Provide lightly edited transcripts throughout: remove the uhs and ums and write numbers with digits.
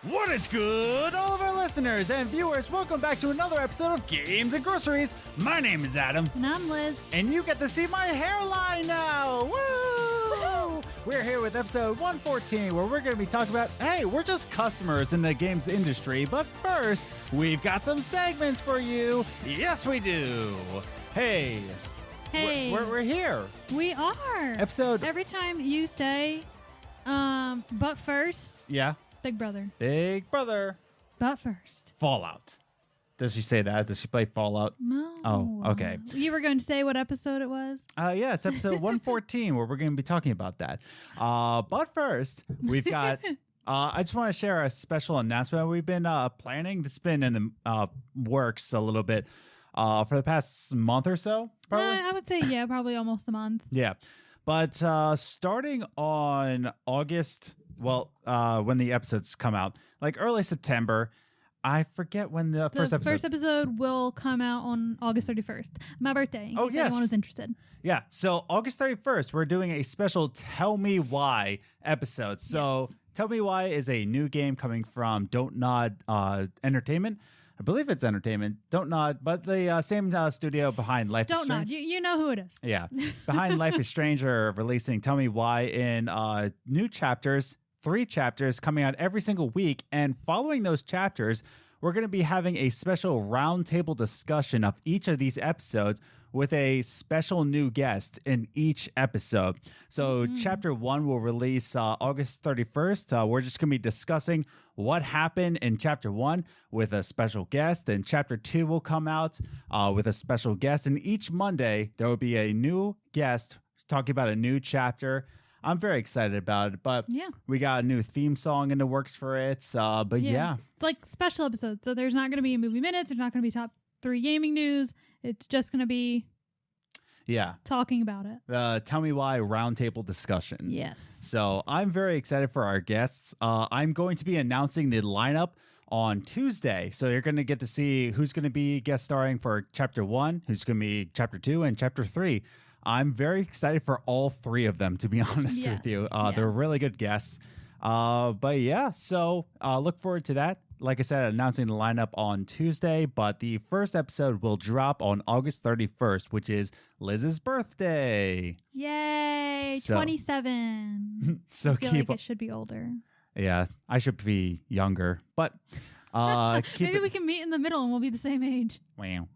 What is good, all of our listeners and viewers? Welcome back to another episode of Games and Groceries. My name is Adam. And I'm Liz. And you get to see my hairline now. Woo! We're here with episode 114, where we're going to be talking about, hey, we're just customers in the games industry. But first, we've got some segments for you. Yes, we do. Hey. We're here. We are. Episode. Every time you say, but first. Yeah. Big Brother. Big Brother. But first. Fallout. Does she say that? Does she play Fallout? No. Oh, okay. You were going to say what episode it was? Yeah, it's episode 114 where we're going to be talking about that. But first, we've got... I just want to share a special announcement we've been planning. This has been in the works a little bit for the past month or so. Probably. I would say, yeah, probably almost a month. Yeah. But starting on August... Well, when the episodes come out, like early September, I forget when the first episode. The first episode will come out on August 31st, my birthday. In case anyone was interested. Yeah, so August 31st, we're doing a special Tell Me Why episode. So yes. Tell Me Why is a new game coming from Don't Nod Entertainment. I believe it's Entertainment. Don't Nod, but the same studio behind Life is Strange. Don't Nod. You know who it is. Yeah. Behind Life is Strange are releasing Tell Me Why in new chapters, 3 chapters coming out every single week. And following those chapters, we're going to be having a special roundtable discussion of each of these episodes with a special new guest in each episode. So chapter 1 will release August 31st. We're just going to be discussing what happened in chapter 1 with a special guest. And chapter 2 will come out with a special guest. And each Monday, there will be a new guest talking about a new chapter. I'm very excited about it, but yeah, we got a new theme song in the works for it. But yeah. It's like special episodes. So there's not going to be movie minutes. There's not going to be top 3 gaming news. It's just going to be talking about it. Tell Me Why roundtable discussion. Yes. So I'm very excited for our guests. I'm going to be announcing the lineup on Tuesday. So you're going to get to see who's going to be guest starring for chapter 1, who's going to be chapter 2, and chapter 3. I'm very excited for all 3 of them, to be honest with you. They're really good guests. But yeah, so look forward to that. Like I said, announcing the lineup on Tuesday, but the first episode will drop on August 31st, which is Liz's birthday. Yay, 27. So I feel like it should be older. Yeah, I should be younger, but maybe we can meet in the middle and we'll be the same age. Wow.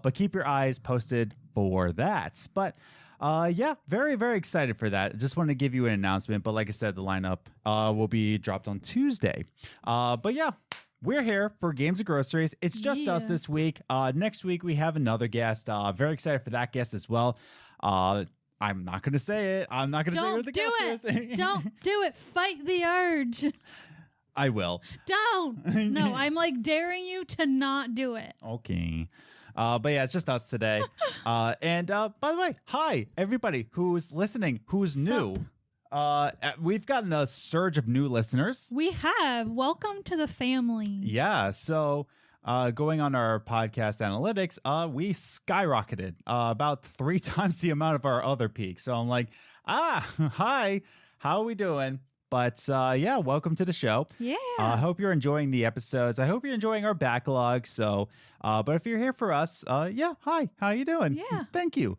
But keep your eyes posted for that. But yeah, very, very excited for that. Just want to give you an announcement. But like I said, the lineup will be dropped on Tuesday. But yeah, we're here for Games and Groceries. It's just us this week. Next week, we have another guest. Very excited for that guest as well. I'm not going to say it. I'm not going to say who the guest is. Don't do it. Fight the urge. I will. Don't. No, I'm like daring you to not do it. Okay. But yeah, it's just us today. And by the way, hi, everybody who's listening, who's new. We've gotten a surge of new listeners. We have. Welcome to the family. Yeah. So going on our podcast analytics, we skyrocketed about 3 times the amount of our other peaks. So I'm like, hi, how are we doing? But yeah, welcome to the show. Yeah. I hope you're enjoying the episodes. I hope you're enjoying our backlog. So, but if you're here for us, yeah, hi, how you doing? Yeah. Thank you.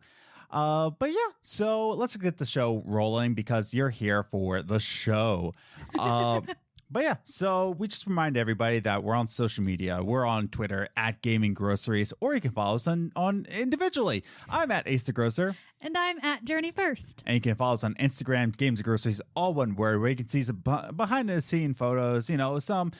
But yeah, so let's get the show rolling because you're here for the show. But yeah, so we just remind everybody that we're on social media. We're on Twitter at Gaming Groceries, or you can follow us on individually. I'm at Ace the Grocer. And I'm at Journey First. And you can follow us on Instagram, Games and Groceries, all one word, where you can see some behind the scene photos, you know, some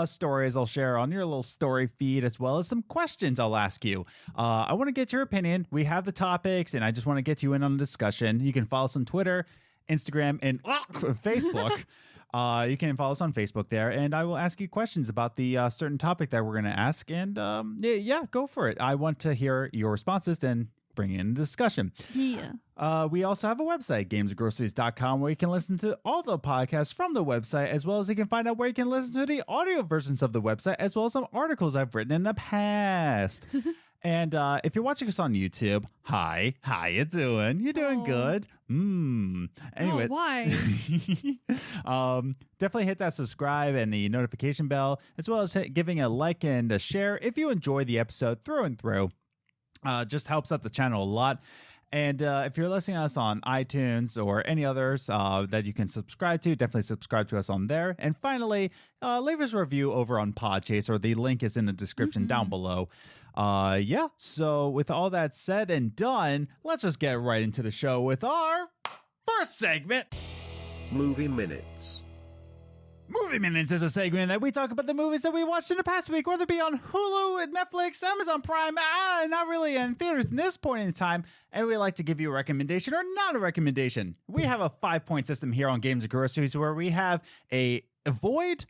stories I'll share on your little story feed, as well as some questions I'll ask you. I want to get your opinion. We have the topics, and I just want to get you in on the discussion. You can follow us on Twitter, Instagram, and Facebook. You can follow us on Facebook there, and I will ask you questions about the certain topic that we're going to ask. And yeah, go for it. I want to hear your responses and bring in the discussion. Yeah. We also have a website, gamesandgroceries.com, where you can listen to all the podcasts from the website, as well as you can find out where you can listen to the audio versions of the website, as well as some articles I've written in the past. And if you're watching us on YouTube, hi, how you doing? You're doing good. Anyway, why? Definitely hit that subscribe and the notification bell, as well as giving a like and a share if you enjoy the episode through and through. Just helps out the channel a lot. And if you're listening to us on iTunes or any others that you can subscribe to, definitely subscribe to us on there. And finally, leave us a review over on Podchaser. The link is in the description down below. So with all that said and done, let's just get right into the show with our first segment. Movie Minutes. Movie Minutes is a segment that we talk about the movies that we watched in the past week, whether it be on Hulu, Netflix, Amazon Prime, not really in theaters in this point in time, and we like to give you a recommendation or not a recommendation. We have a 5-point system here on Games and Groceries where we have a avoid,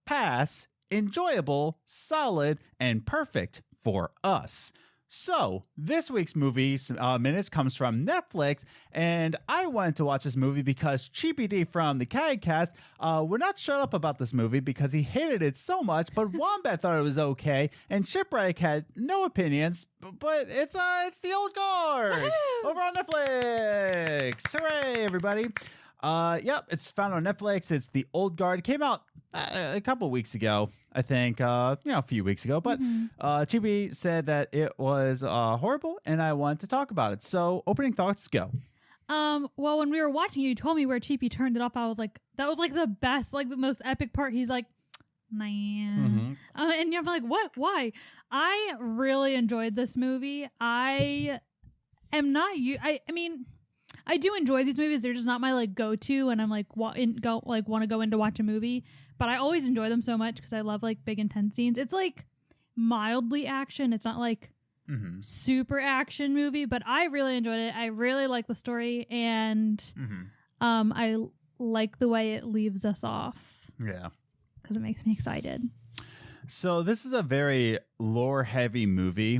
pass, enjoyable, solid, and perfect for us. So, this week's movie minutes comes from Netflix, and I wanted to watch this movie because Cheapy D from the CAGcast would not shut up about this movie because he hated it so much, but Wombat thought it was okay, and Shipwreck had no opinions, but it's The Old Guard over on Netflix. Hooray, everybody. It's found on Netflix. It's The Old Guard. It came out a couple weeks ago, I think, a few weeks ago. But Chibi said that it was horrible, and I wanted to talk about it. So, opening thoughts, go. Well, when we were watching, you told me where Cheapy turned it off. I was like, that was like the best, like the most epic part. He's like, nah. And you're like, what? Why? I really enjoyed this movie. I am not you. I mean, I do enjoy these movies. They're just not my like go-to, and I'm like want to go in to watch a movie. But I always enjoy them so much because I love like big intense scenes. It's like mildly action. It's not like super action movie, but I really enjoyed it. I really like the story, and I like the way it leaves us off. Yeah, because it makes me excited. So this is a very lore-heavy movie.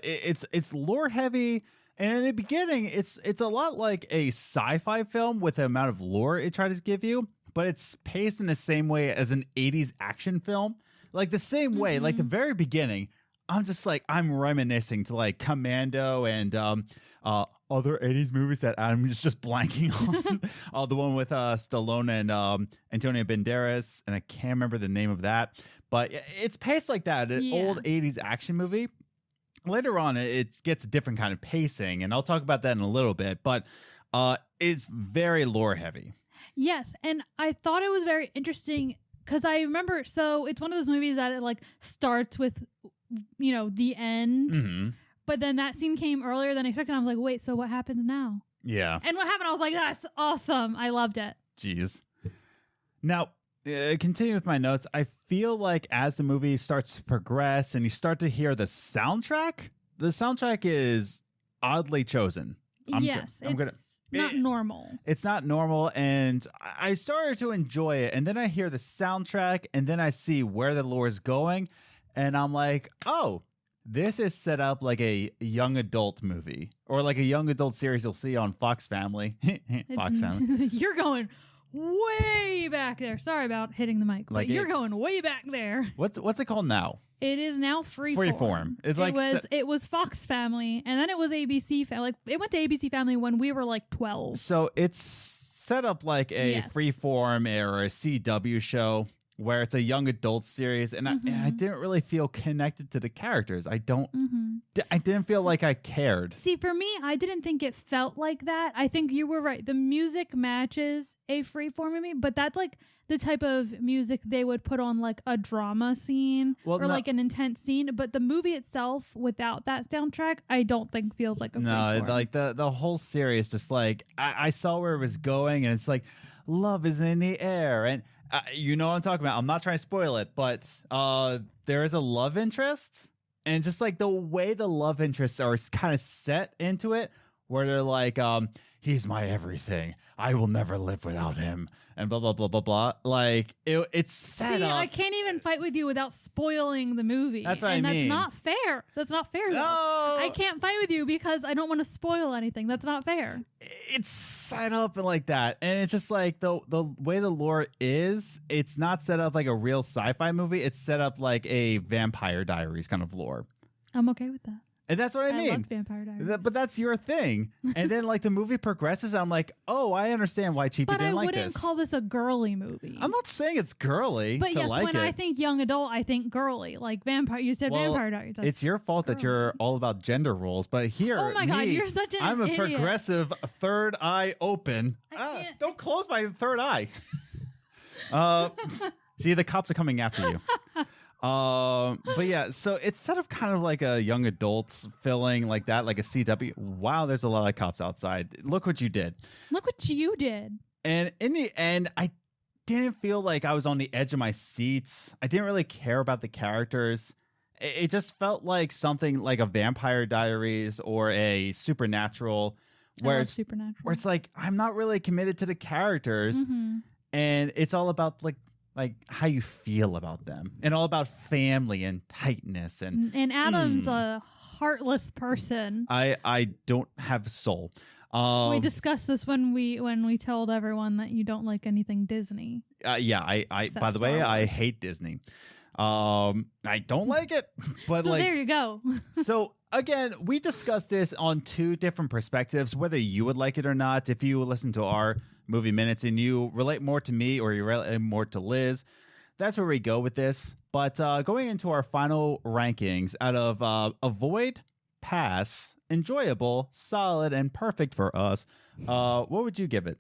It's lore-heavy. And in the beginning, it's a lot like a sci-fi film with the amount of lore it tries to give you, but it's paced in the same way as an 80s action film. Like the same way, like the very beginning, I'm reminiscing to like Commando and other 80s movies that I'm just blanking on. The one with Stallone and Antonio Banderas, and I can't remember the name of that. But it's paced like that, an old 80s action movie. Later on, it gets a different kind of pacing, and I'll talk about that in a little bit, but it's very lore heavy. Yes, and I thought it was very interesting because I remember, so it's one of those movies that it like starts with, the end, but then that scene came earlier than I expected, and I was like, wait, so what happens now? Yeah. And what happened? I was like, that's awesome. I loved it. Jeez. Now, continue with my notes. I feel like as the movie starts to progress and you start to hear the soundtrack is oddly chosen. It's not normal. It's not normal, and I started to enjoy it, and then I hear the soundtrack, and then I see where the lore is going, and I'm like, oh, this is set up like a young adult movie, or like a young adult series you'll see on Fox Family. Fox Family. You're going way back there. Sorry about hitting the mic, but you're going way back there. What's it called now? It is now Freeform. It was Fox Family, and then it was ABC Family. Like it went to ABC Family when we were like 12. So it's set up like a Freeform or a CW show where it's a young adult series, and I didn't really feel connected to the characters. I didn't feel like I cared. See, for me, I didn't think it felt like that. I think you were right. The music matches a Freeform movie, but that's like the type of music they would put on like a drama scene like an intense scene. But the movie itself, without that soundtrack, I don't think feels like a Freeform. Like the whole series, just like I saw where it was going, and it's like love is in the air, and you know what I'm talking about. I'm not trying to spoil it, but there is a love interest, and just like the way the love interests are kind of set into it, where they're like, he's my everything. I will never live without him, and blah blah blah blah blah. Like it's set up. I can't even fight with you without spoiling the movie. That's what I mean. That's not fair. That's not fair. No, I can't fight with you because I don't want to spoil anything. That's not fair. It's set up like that, and it's just like the way the lore is. It's not set up like a real sci-fi movie. It's set up like a Vampire Diaries kind of lore. I'm okay with that. And that's what I mean. loved Vampire Diaries. But that's your thing. And then like the movie progresses, and I'm like, oh, I understand why Cheapy but didn't I like wouldn't this. call this a girly movie. I'm not saying it's girly But to yes, like when it. I think young adult, I think girly. Like vampire. You said Well, Vampire Diaries. That's it's your fault that you're all about gender roles. But here, Oh my God, me, you're such an I'm a idiot. progressive third eye open. I can't- Don't close my third eye. See, the cops are coming after you. But yeah, so it's sort of kind of like a young adults feeling like that, like a CW. Wow, there's a lot of cops outside. Look what you did. Look what you did. And in the end, I didn't feel like I was on the edge of my seats. I didn't really care about the characters. It just felt like something like a Vampire Diaries or a Supernatural, I where love it's Supernatural. where it's like I'm not really committed to the characters, and it's all about like how you feel about them, and all about family and tightness. And Adam's a heartless person. I don't have a soul. We discussed this when we told everyone that you don't like anything Disney. Yeah, I Except by the way, Star I Wars. hate Disney. I don't like it, but So like there you go. so again, we discussed this on two different perspectives, whether you would like it or not. If you listen to our movie minutes and you relate more to me or you relate more to Liz, that's where we go with this. But going into our final rankings out of avoid, pass, enjoyable, solid, and perfect for us, what would you give it?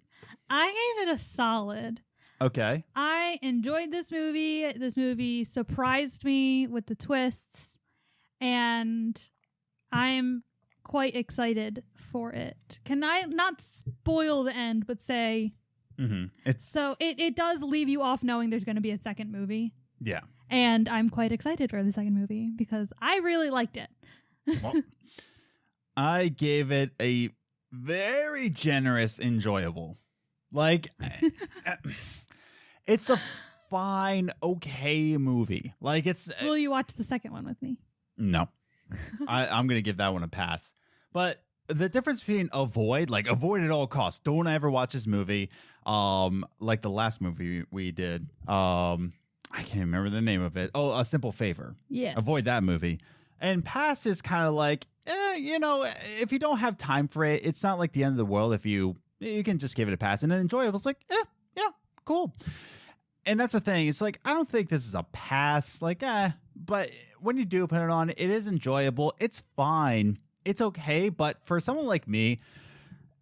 I gave it a solid. Okay. I enjoyed this movie. This movie surprised me with the twists, and I'm quite excited for it. Can I not spoil the end, but say It's so it does leave you off knowing there's going to be a second movie, yeah. and I'm quite excited for the second movie because I really liked it. Well, I gave it a very generous enjoyable. Like it's a fine, okay movie. Like it's Will you watch the second one with me? no. I'm gonna give that one a pass. But the difference between avoid at all costs. Don't ever watch this movie. Like the last movie we did. I can't remember the name of it. Oh, A Simple Favor. Yes. Avoid that movie. And pass is kind of like, if you don't have time for it, it's not like the end of the world if you can just give it a pass. And then enjoyable, it's like, yeah, cool. And that's the thing. It's like, I don't think this is a pass. Like, but when you do put it on, it is enjoyable. It's fine. It's okay. But for someone like me,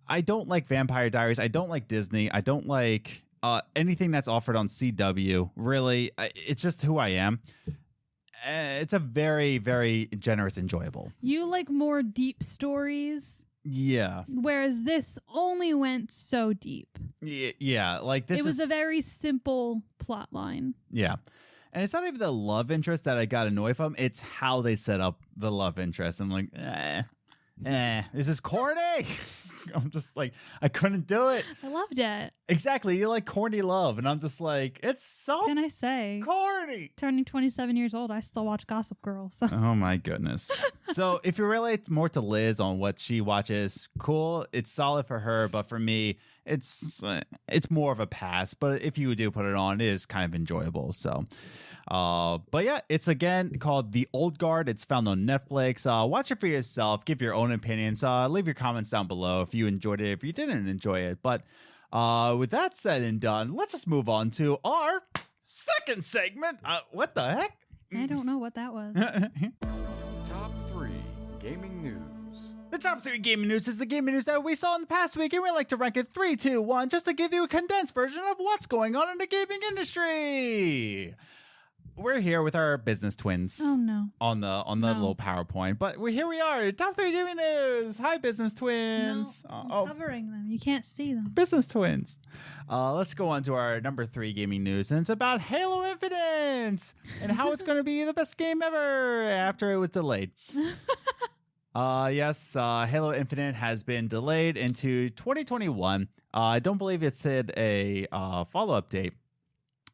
I don't like Vampire Diaries. I don't like Disney. I don't like anything that's offered on CW. Really, it's just who I am. It's a very, very generous, enjoyable. You like more deep stories, Yeah. whereas this only went so deep. Yeah. Like this It was is a very simple plot line. yeah. And it's not even the love interest that I got annoyed from. It's how they set up the love interest. I'm like, this is corny. I'm just like, I couldn't do it. I loved it. Exactly. You're like corny love. And I'm just like, it's so Can I say? corny. Turning 27 years old, I still watch Gossip Girl. So. Oh my goodness. So if you relate more to Liz on what she watches, cool. It's solid for her, but for me, it's more of a pass. But if you do put it on, it is kind of enjoyable. So, but yeah, it's again called The Old Guard. It's found on Netflix. Watch it for yourself. Give your own opinions. Leave your comments down below if you enjoyed it, if you didn't enjoy it. But with that said and done, let's just move on to our second segment. What the heck? I don't know what that was. Top 3 Gaming News. The top 3 gaming news is the gaming news that we saw in the past week, and we like to rank it 3, 2, 1, just to give you a condensed version of what's going on in the gaming industry. We're here with our business twins Oh, no. on the No. little PowerPoint, but here we are. Top 3 gaming news. Hi, business twins. No, I'm covering them. You can't see them. Business twins. Let's go on to our number 3 gaming news, and it's about Halo Infinite and how it's going to be the best game ever after it was delayed. Yes, Halo Infinite has been delayed into 2021. I don't believe it's hit a follow-up date.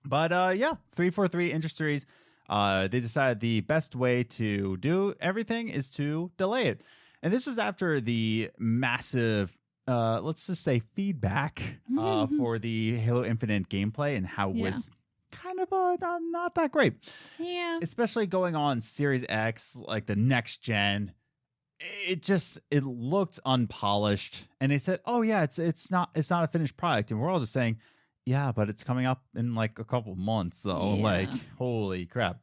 But yeah, 343 Industries, they decided the best way to do everything is to delay it. And this was after the massive, let's just say, feedback for the Halo Infinite gameplay and how it was kind of not that great. Yeah. Especially going on Series X, like the next gen. it looked unpolished, and they said, "Oh yeah, it's not a finished product," and we're all just saying, "Yeah, but it's coming up in like a couple months though." Yeah. Like, holy crap!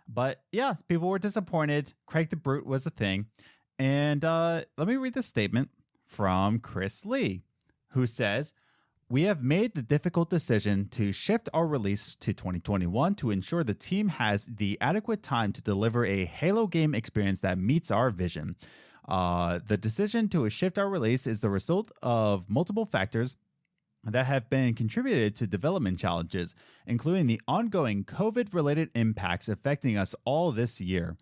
But yeah, people were disappointed. Craig the Brute was a thing, and let me read this statement from Chris Lee, who says, "We have made the difficult decision to shift our release to 2021 to ensure the team has the adequate time to deliver a Halo game experience that meets our vision. The decision to shift our release is the result of multiple factors that have been contributed to development challenges, including the ongoing COVID-related impacts affecting us all this year.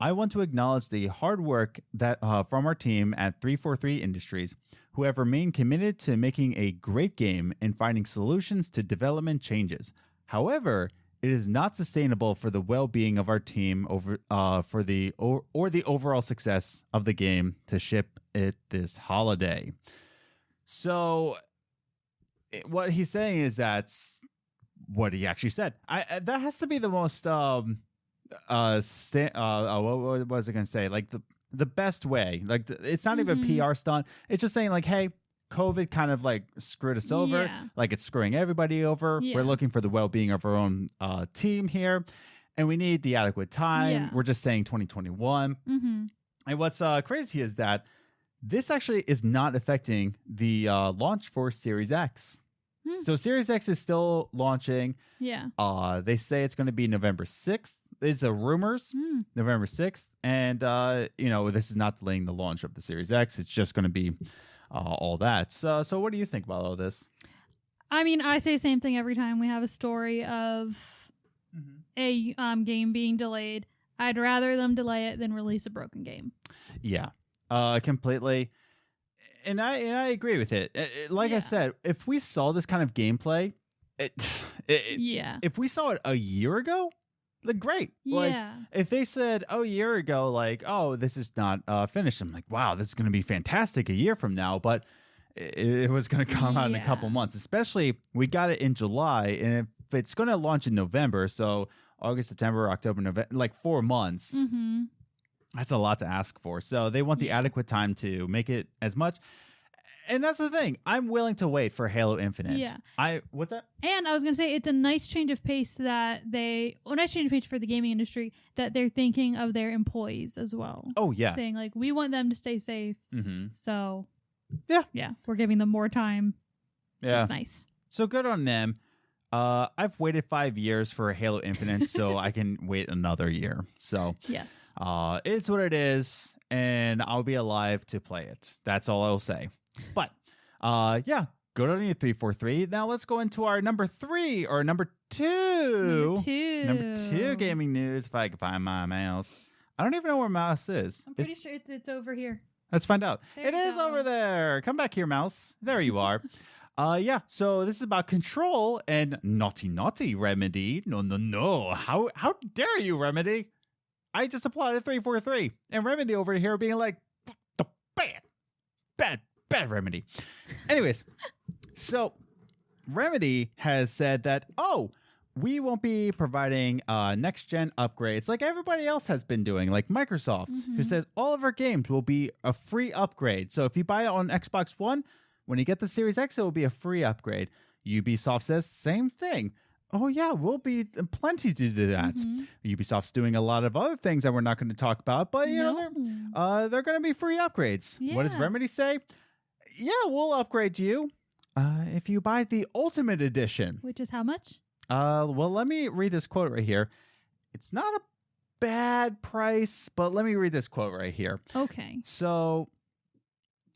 I want to acknowledge the hard work that from our team at 343 Industries, who have remained committed to making a great game and finding solutions to development changes. However, it is not sustainable for the well-being of our team or the overall success of the game to ship it this holiday." So, what he's saying is that's what he actually said. That has to be the most what was I gonna say? Like the best way. Like it's not even a PR stunt. It's just saying like, hey, COVID kind of like screwed us over. Yeah. Like it's screwing everybody over. Yeah. We're looking for the well-being of our own team here, and we need the adequate time. Yeah. We're just saying 2021. And what's crazy is that this actually is not affecting the launch for Series X. So Series X is still launching. Yeah. They say it's going to be November 6th. Is the rumors November 6th, and this is not delaying the launch of the Series X. It's just going to be all that. So what do you think about all this? I mean, I say the same thing every time we have a story of a game being delayed. I'd rather them delay it than release a broken game. Yeah, completely. And I agree with it. Like I said, if we saw this kind of gameplay, if we saw it a year ago, like great. Like, if they said a year ago, like, oh, this is not finished, I'm like, wow, this is going to be fantastic a year from now. But it was going to come out in a couple months. Especially we got it in July, and if it's going to launch in November, so August, September, October, November, like 4 months. That's a lot to ask for. So they want the adequate time to make it as much. And that's the thing. I'm willing to wait for Halo Infinite. Yeah. What's that? And I was going to say, it's a nice change of pace for the gaming industry, that they're thinking of their employees as well. Oh, yeah. Saying, like, we want them to stay safe. So, yeah, we're giving them more time. Yeah. It's nice. So good on them. I've waited 5 years for Halo Infinite, so I can wait another year. So yes, it's what it is, and I'll be alive to play it. That's all I'll say. But good on you, 343. Now let's go into our number 2. Number two gaming news. If I can find my mouse, I don't even know where mouse is. I'm pretty sure it's over here. Let's find out. There It you is go. over there. Come back here, mouse. There you are. So this is about Control and naughty Remedy. No. How dare you, Remedy? I just applied a 343. And Remedy over here being like, the bad Remedy. Anyways, so Remedy has said that, we won't be providing next-gen upgrades like everybody else has been doing, like Microsoft, who says all of our games will be a free upgrade. So if you buy it on Xbox One, when you get the Series X, it will be a free upgrade. Ubisoft says same thing. Oh, yeah, we'll be plenty to do that. Ubisoft's doing a lot of other things that we're not going to talk about, but they're going to be free upgrades. What does Remedy say? Yeah, we'll upgrade you if you buy the Ultimate Edition. Which is how much? Well, let me read this quote right here. It's not a bad price, but let me read this quote right here. Okay. So,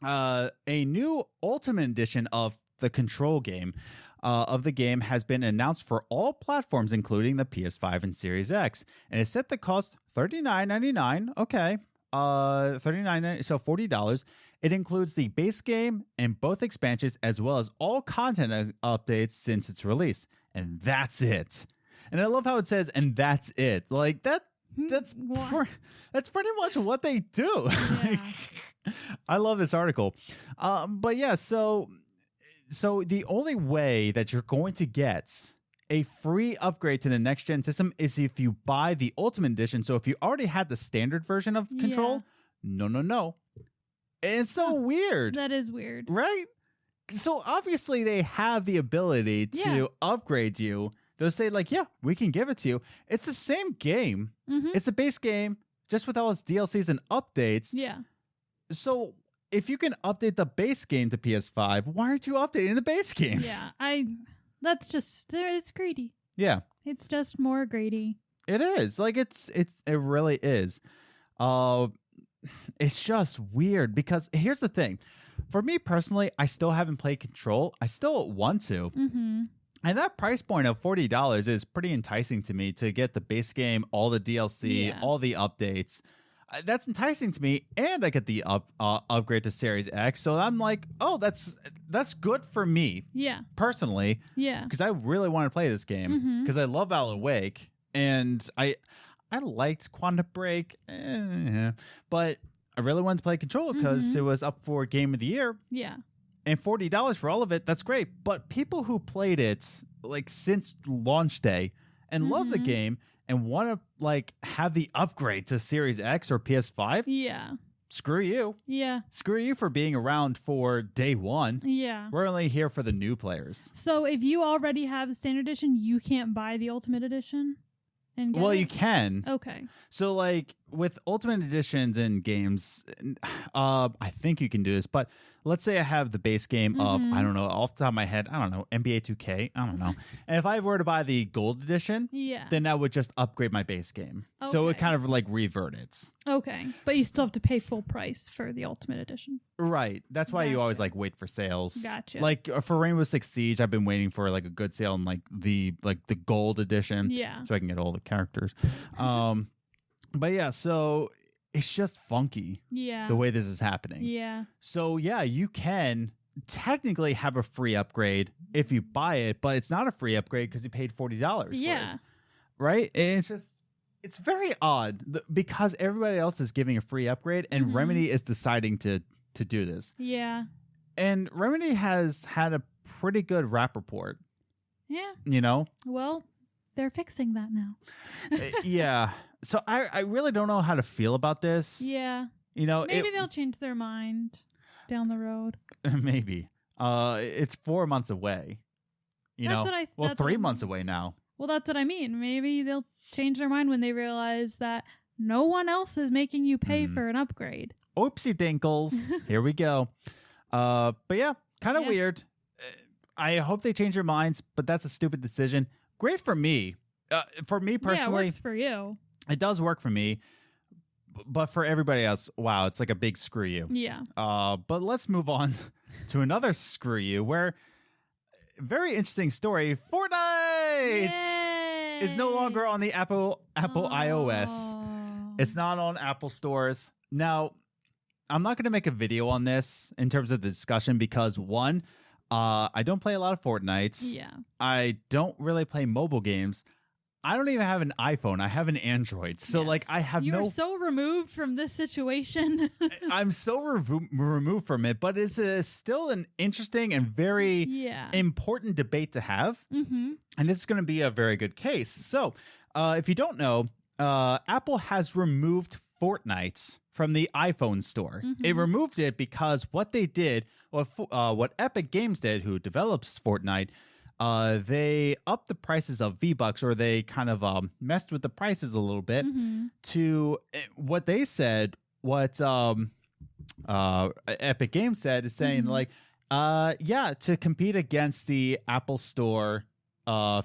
a new Ultimate Edition of the Control game has been announced for all platforms, including the PS5 and Series X, and is set to cost $39.99. Okay, $39.99, so $40. It includes the base game and both expansions, as well as all content updates since its release, and that's it. And I love how it says, "and that's it." Like that. That's pretty much what they do. Yeah. I love this article. But yeah, so the only way that you're going to get a free upgrade to the next gen system is if you buy the Ultimate Edition. So if you already had the standard version of Control, no. It's so weird, That is weird. right? So obviously they have the ability to Yeah. upgrade you. They'll say like, yeah, we can give it to you. It's the same game. Mm-hmm. It's the base game, just with all its DLCs and updates. Yeah. So if you can update the base game to PS5, why aren't you updating the base game? Yeah. That's just, it's greedy. Yeah, It's just more greedy. it is. Like it really is. It's just weird because here's the thing. For me personally, I still haven't played Control. I still want to. Mm-hmm. And that price point of $40 is pretty enticing to me to get the base game, all the DLC, Yeah. all the updates. That's enticing to me, and I get the upgrade to Series X. So I'm like, oh, that's good for me Yeah. personally, Yeah. because I really want to play this game Mhm. because I love Alan Wake, and I liked Quantum Break, but I really wanted to play Control because Mhm. it was up for Game of the Year. Yeah. And $40 for all of it, that's great. But people who played it like since launch day and love the Mhm. game and want to like have the upgrade to Series X or PS5, Yeah. screw you. Yeah. Screw you for being around for day one. Yeah. We're only here for the new players. So if you already have the standard edition, you can't buy the ultimate edition and get Well, it? you can. Okay. So like with ultimate editions in games, I think you can do this, but let's say I have the base game of, Mhm. I don't know, off the top of my head, I don't know, NBA 2K, I don't know. And if I were to buy the gold edition, Yeah. then that would just upgrade my base game. So it Okay. kind of like reverted. Okay. But you still have to pay full price for the ultimate edition. Right. That's why you always Gotcha. like wait for sales. Gotcha. Like for Rainbow Six Siege, I've been waiting for like a good sale in like the gold edition. Yeah. So I can get all the characters. But yeah, so it's just funky Yeah. the way this is happening. Yeah. So yeah, you can technically have a free upgrade if you buy it, but it's not a free upgrade because you paid $40 Yeah. for it. Right? And it's very odd because everybody else is giving a free upgrade and Mhm. Remedy is deciding to do this. Yeah. And Remedy has had a pretty good rap report, Yeah. you know? Well, they're fixing that now. Yeah. So I really don't know how to feel about this. Yeah. You know, Maybe they'll change their mind down the road. maybe. It's 4 months away. You That's know, what I- well, that's what 3 I months mean. away now. Well, that's what I mean. Maybe they'll change their mind when they realize that no one else is making you pay Mhm. for an upgrade. Oopsie dinkles. Here we go. But yeah, kind of Yeah. weird. I hope they change their minds, but that's a stupid decision. Great for me. For me Yeah, it personally, works for you. it does work for me. But for everybody else, wow, it's like a big screw you. Yeah. But let's move on to another screw you where very interesting story. Fortnite is no longer on the Apple iOS. Oh. It's not on Apple stores. Now, I'm not going to make a video on this in terms of the discussion because one, I don't play a lot of Fortnite. Yeah. I don't really play mobile games. I don't even have an iPhone. I have an Android. So Yeah. like I have You're no so removed from this situation. I'm so removed from it, but it's still an interesting and very Yeah. important debate to have. Mm-hmm. And this is going to be a very good case. So, if you don't know, Apple has removed Fortnite from the iPhone store. It Mhm. removed it because what they did, what Epic Games did, who develops Fortnite, they upped the prices of V-Bucks, or they kind of messed with the prices a little bit Mm-hmm. to what they said, what Epic Games said is saying Mhm. like, yeah, to compete against the Apple Store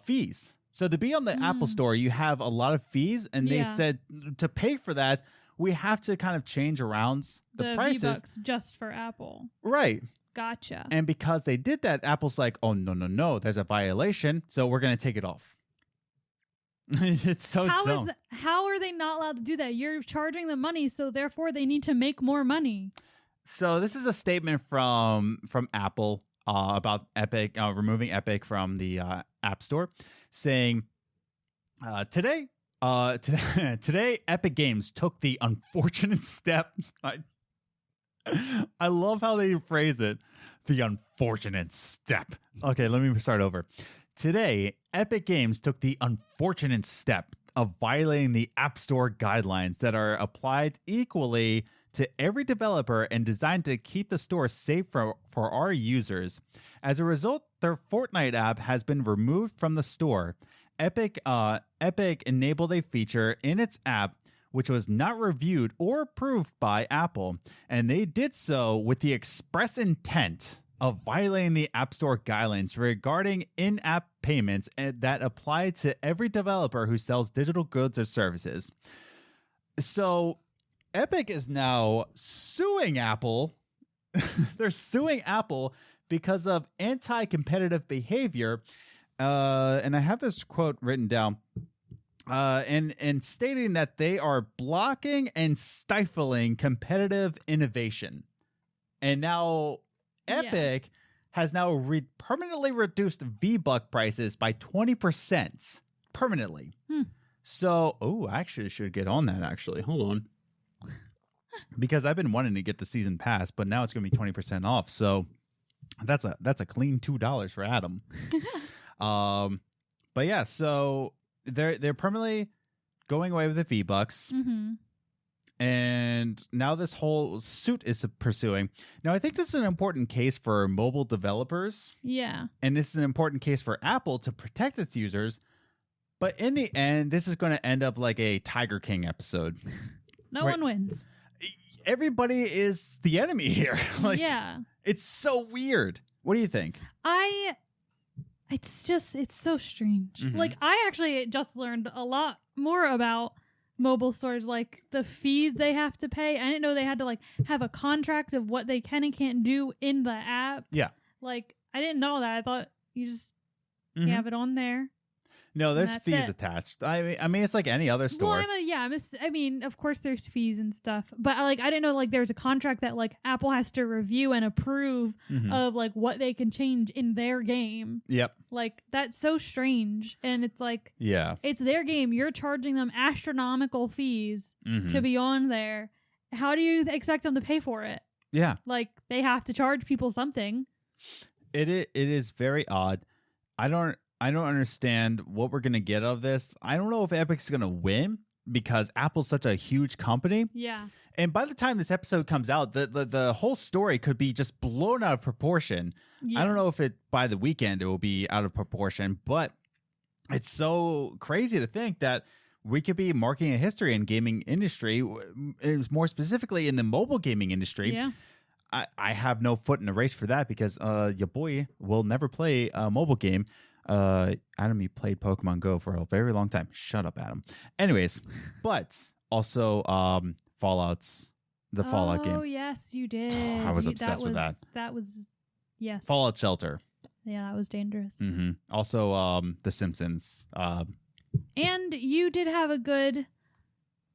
fees. So to be on the Apple Mm. Store, you have a lot of fees, and Yeah. they said to pay for that, we have to kind of change around the prices. V-Bucks just for Apple. Right. Gotcha. And because they did that, Apple's like, oh, no, there's a violation, so we're going to take it off. It's so dumb. How are they not allowed to do that? You're charging them money, so therefore they need to make more money. So this is a statement from Apple about Epic removing Epic from the App Store, saying today Epic Games took the unfortunate step. I love how they phrase it. The unfortunate step. Okay, let me start over. Today, Epic Games took the unfortunate step of violating the App Store guidelines that are applied equally to every developer and designed to keep the store safe for our users. As a result, their Fortnite app has been removed from the store. Epic enabled a feature in its app which was not reviewed or approved by Apple, and they did so with the express intent of violating the App Store guidelines regarding in-app payments that apply to every developer who sells digital goods or services. So Epic is now suing Apple. They're suing Apple because of anti-competitive behavior. And I have this quote written down. And stating that they are blocking and stifling competitive innovation. And now Epic has now permanently reduced V-Buck prices by 20% permanently. So, I actually should get on that, actually. Hold on. Because I've been wanting to get the season pass, but now it's going to be 20% off. So that's a clean $2 for Adam. But yeah, so they're permanently going away with the V-Bucks. And now this whole suit is pursuing. Now, I think this is an important case for mobile developers. Yeah. And this is an important case for Apple to protect its users. But in the end, this is going to end up like a Tiger King episode. No one wins. Everybody is the enemy here. Yeah. It's so weird. What do you think? It's so strange. Like, I actually just learned a lot more about mobile stores, like the fees they have to pay. I didn't know they had to like have a contract of what they can and can't do in the app. Yeah. Like, I didn't know that. I thought you just you have it on there. No, there's fees attached. I mean, it's like any other store. Well, I mean, of course there's fees and stuff, but I didn't know like there's a contract that like Apple has to review and approve of like what they can change in their game. Yep. Like, that's so strange, and it's like, it's their game. You're charging them astronomical fees to be on there. How do you expect them to pay for it? Yeah. Like, they have to charge people something. It is very odd. I don't understand what we're going to get out of this. I don't know if Epic's going to win because Apple's such a huge company. Yeah. And by the time this episode comes out, the whole story could be just blown out of proportion. Yeah. I don't know if by the weekend it will be out of proportion, but it's so crazy to think that we could be marking a history in gaming industry, more specifically in the mobile gaming industry. Yeah. I have no foot in the race for that because your boy will never play a mobile game. Adam, you played Pokemon Go for a very long time. Shut up, Adam. Anyways, but also Fallout game. Oh, yes, you did. I was obsessed with that. That was, yes. Fallout Shelter. Yeah, that was dangerous. Also, The Simpsons. And you did have a good...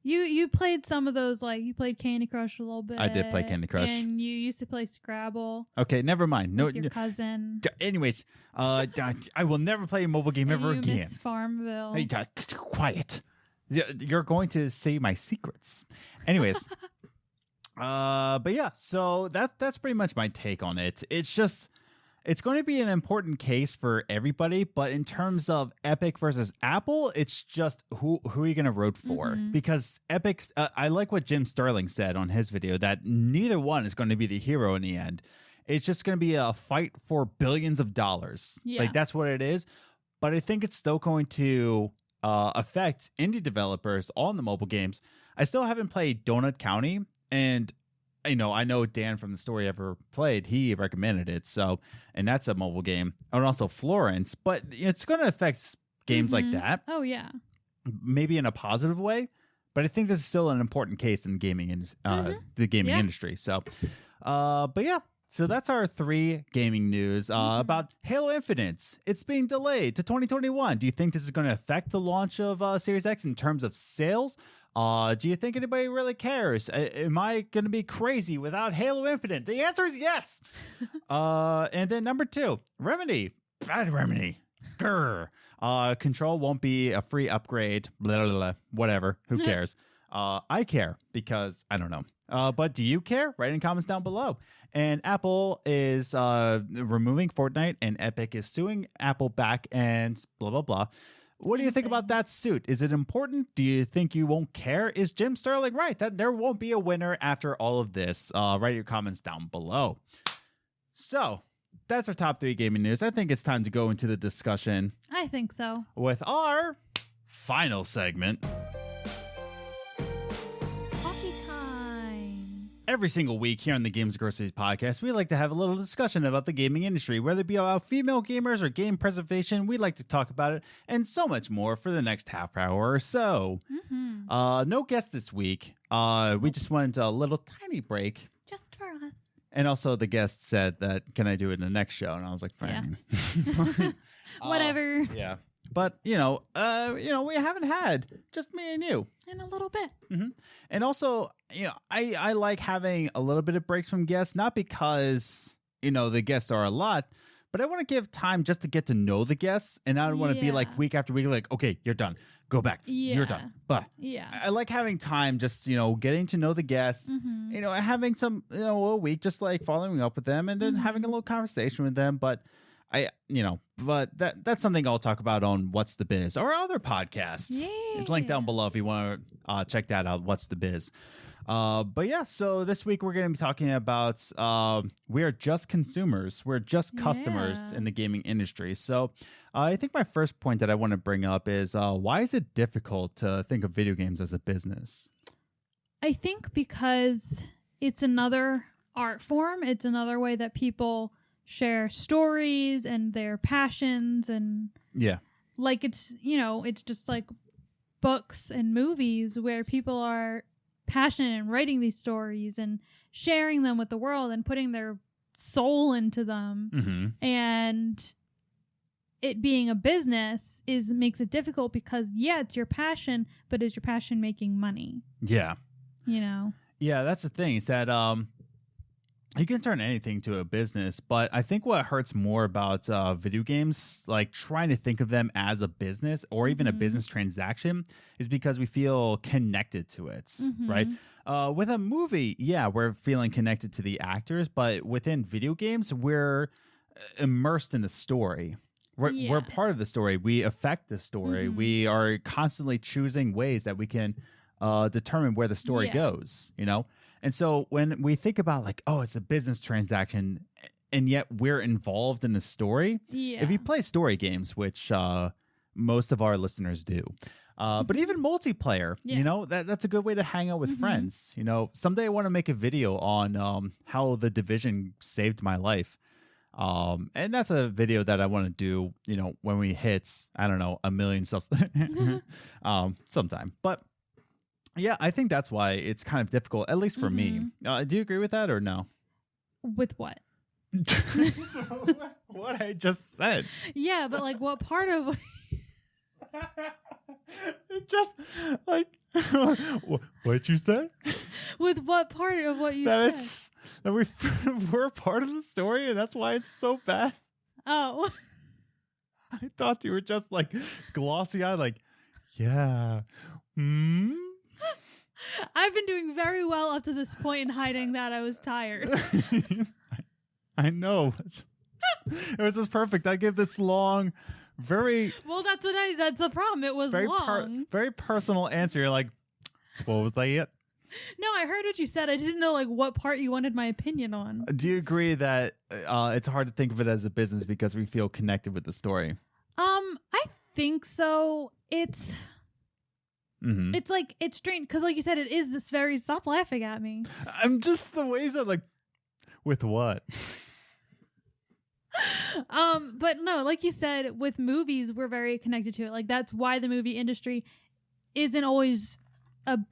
You played some of those, like, you played Candy Crush a little bit. I did play Candy Crush. And you used to play Scrabble. Okay, never mind. With your cousin. Anyways, I will never play a mobile game ever again. Miss Farmville. Hey, quiet. You're going to say my secrets. Anyways. But yeah, so that's pretty much my take on it. It's going to be an important case for everybody, but in terms of Epic versus Apple, it's just who are you going to root for? Because Epic's, I like what Jim Sterling said on his video, that neither one is going to be the hero in the end. It's just going to be a fight for billions of dollars. Yeah. Like, that's what it is. But I think it's still going to affect indie developers on the mobile games. I still haven't played Donut County, and I know Dan from the Story Ever Played, he recommended it. So, and that's a mobile game. And also Florence, but it's going to affect games like that. Oh, yeah. Maybe in a positive way. But I think this is still an important case in gaming, the gaming industry. So, but yeah. So that's our 3 gaming news about Halo Infinite. It's being delayed to 2021. Do you think this is going to affect the launch of Series X in terms of sales? Do you think anybody really cares? Am I going to be crazy without Halo Infinite? The answer is yes. And then number 2, Remedy. Bad Remedy. Grr. Control won't be a free upgrade. Blah, blah, blah. Whatever. Who cares? I care because I don't know. But do you care? Write in comments down below. And Apple is removing Fortnite, and Epic is suing Apple back, and blah, blah, blah. What do you think about that suit? Is it important? Do you think you won't care? Is Jim Sterling right that there won't be a winner after all of this? Write your comments down below. So that's our top 3 gaming news. I think it's time to go into the discussion. I think so. With our final segment. Coffee time. Every single week here on the Games Groceries podcast, we like to have a little discussion about the gaming industry, whether it be about female gamers or game preservation. We like to talk about it and so much more for the next half hour or so. No guest this week. We just went a little tiny break. Just for us. And also the guest said that, can I do it in the next show? And I was like, fine. Yeah. Whatever. Yeah. But, we haven't had just me and you. In a little bit. Mm-hmm. And also, I like having a little bit of breaks from guests, not because, the guests are a lot, but I want to give time just to get to know the guests. And I don't want to be like week after week, like, okay, you're done. Go back. Yeah. You're done. But I like having time just, getting to know the guests, having some, a week, just like following up with them and then having a little conversation with them. But but that's something I'll talk about on What's the Biz, our other podcast. Yeah. It's linked down below if you want to check that out, What's the Biz. But yeah, so this week we're going to be talking about we're just consumers. We're just customers in the gaming industry. So I think my first point that I want to bring up is why is it difficult to think of video games as a business? I think because it's another art form. It's another way that people share stories and their passions, and like it's just like books and movies where people are passionate in writing these stories and sharing them with the world and putting their soul into them. And it being a business makes it difficult because it's your passion, but is your passion making money? Yeah, that's the thing. Is that you can turn anything to a business, but I think what hurts more about video games, like trying to think of them as a business or even a business transaction, is because we feel connected to it, right? With a movie, we're feeling connected to the actors, but within video games, we're immersed in the story. We're part of the story. We affect the story. We are constantly choosing ways that we can determine where the story goes, And so when we think about like, oh, it's a business transaction, and yet we're involved in the story. If you play story games, which most of our listeners do, but even multiplayer, that's a good way to hang out with friends. Someday I want to make a video on how The Division saved my life. And that's a video that I want to do, when we hit, I don't know, 1 million subs sometime. But yeah, I think that's why it's kind of difficult, at least for me. Do you agree with that or no? With what? What I just said. Yeah, but like what part of... Just like... What'd you say? With what part of what you said? That we're part of the story and that's why it's so bad. Oh. I thought you were just like glossy-eyed, like, yeah. I've been doing very well up to this point in hiding that I was tired. I know. It was just perfect. I give this long, very... Well, that's the problem. It was long. Very personal answer. You're like, what was that? No, I heard what you said. I didn't know like what part you wanted my opinion on. Do you agree that it's hard to think of it as a business because we feel connected with the story? I think so. It's like, it's strange because like you said, it is this very... Stop laughing at me. I'm just the ways that like, with what? But no, like you said, with movies, we're very connected to it. Like that's why the movie industry isn't always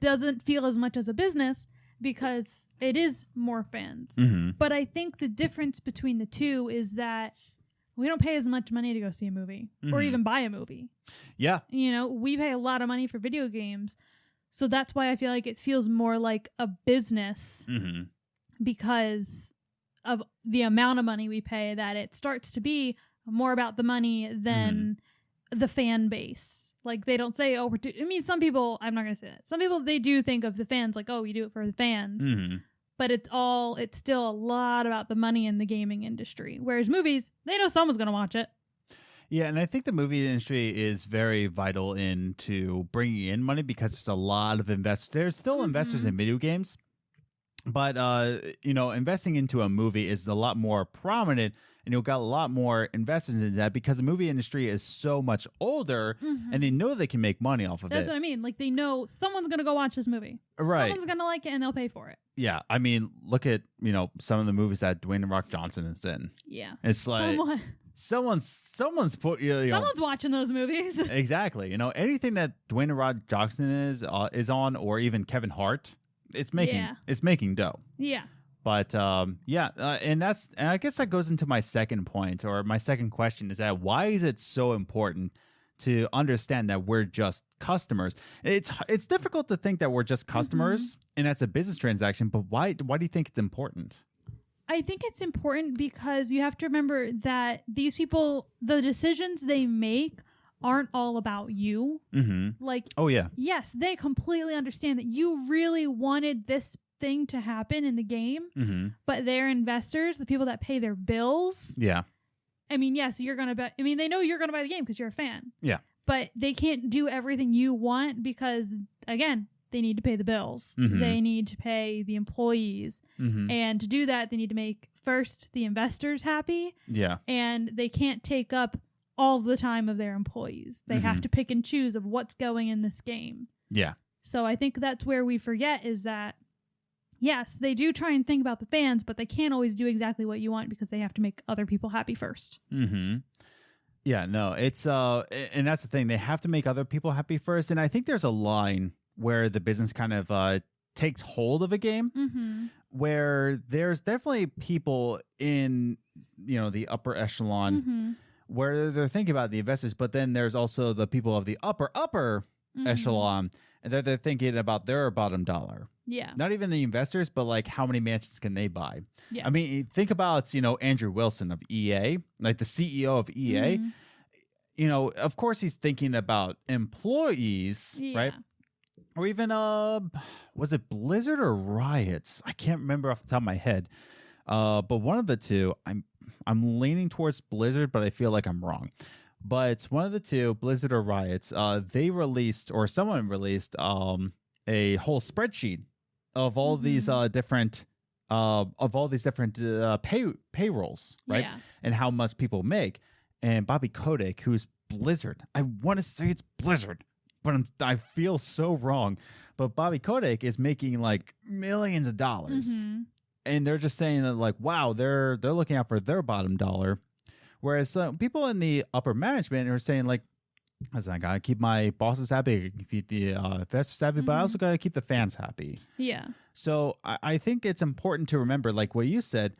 doesn't feel as much as a business, because it is more fans. But I think the difference between the two is that we don't pay as much money to go see a movie or even buy a movie. Yeah. We pay a lot of money for video games. So that's why I feel like it feels more like a business because of the amount of money we pay, that it starts to be more about the money than the fan base. Like they don't say, oh, some people, I'm not going to say that. Some people, they do think of the fans like, oh, we do it for the fans. But it's still a lot about the money in the gaming industry. Whereas movies, they know someone's going to watch it. Yeah, and I think the movie industry is very vital into bringing in money because there's a lot of investors. There's still investors in video games, but investing into a movie is a lot more prominent, and you've got a lot more investors in that because the movie industry is so much older, and they know they can make money off of That's it. what I mean. Like, they know someone's going to go watch this movie. Right. Someone's going to like it, and they'll pay for it. Yeah, I mean, look at some of the movies that Dwayne the Rock Johnson is in. Yeah. It's like someone's put Someone's watching those movies. Exactly. Anything that Dwayne the Rock Johnson is on, or even Kevin Hart, it's making dough. Yeah. But and I guess that goes into my second point, or my second question, is that why is it so important to understand that we're just customers? It's difficult to think that we're just customers and that's a business transaction, but why do you think it's important? I think it's important because you have to remember that these people, the decisions they make aren't all about you. Like, oh yeah, yes, they completely understand that you really wanted this thing to happen in the game, but their investors, the people that pay their bills, I mean, yes, you're gonna buy. I mean, they know you're gonna buy the game because you're a fan. Yeah, but they can't do everything you want because, again, they need to pay the bills. They need to pay the employees. And to do that, they need to make first the investors happy. Yeah. And they can't take up all the time of their employees. They have to pick and choose of what's going in this game. Yeah. So I think that's where we forget is that, yes, they do try and think about the fans, but they can't always do exactly what you want because they have to make other people happy first. Yeah, no, it's and that's the thing. They have to make other people happy first. And I think there's a line where the business kind of takes hold of a game, where there's definitely people in the upper echelon where they're thinking about the investors, but then there's also the people of the upper echelon, and they're thinking about their bottom dollar. Yeah. Not even the investors, but like how many mansions can they buy? Yeah. I mean, think about, Andrew Wilson of EA, like the CEO of EA. Of course he's thinking about employees, right? Or even was it Blizzard or Riots? I can't remember off the top of my head. But one of the two, I'm leaning towards Blizzard, but I feel like I'm wrong. But one of the two, Blizzard or Riots, they released, or someone released, a whole spreadsheet of all these different payrolls, right? Yeah. And how much people make. And Bobby Kotick, who's Blizzard, I want to say it's Blizzard, but I feel so wrong. But Bobby Kotick is making like millions of dollars, and they're just saying that like, wow, they're looking out for their bottom dollar. Whereas people in the upper management are saying like, I gotta keep my bosses happy, keep the investors happy, but I also gotta keep the fans happy. Yeah. So I think it's important to remember, like what you said,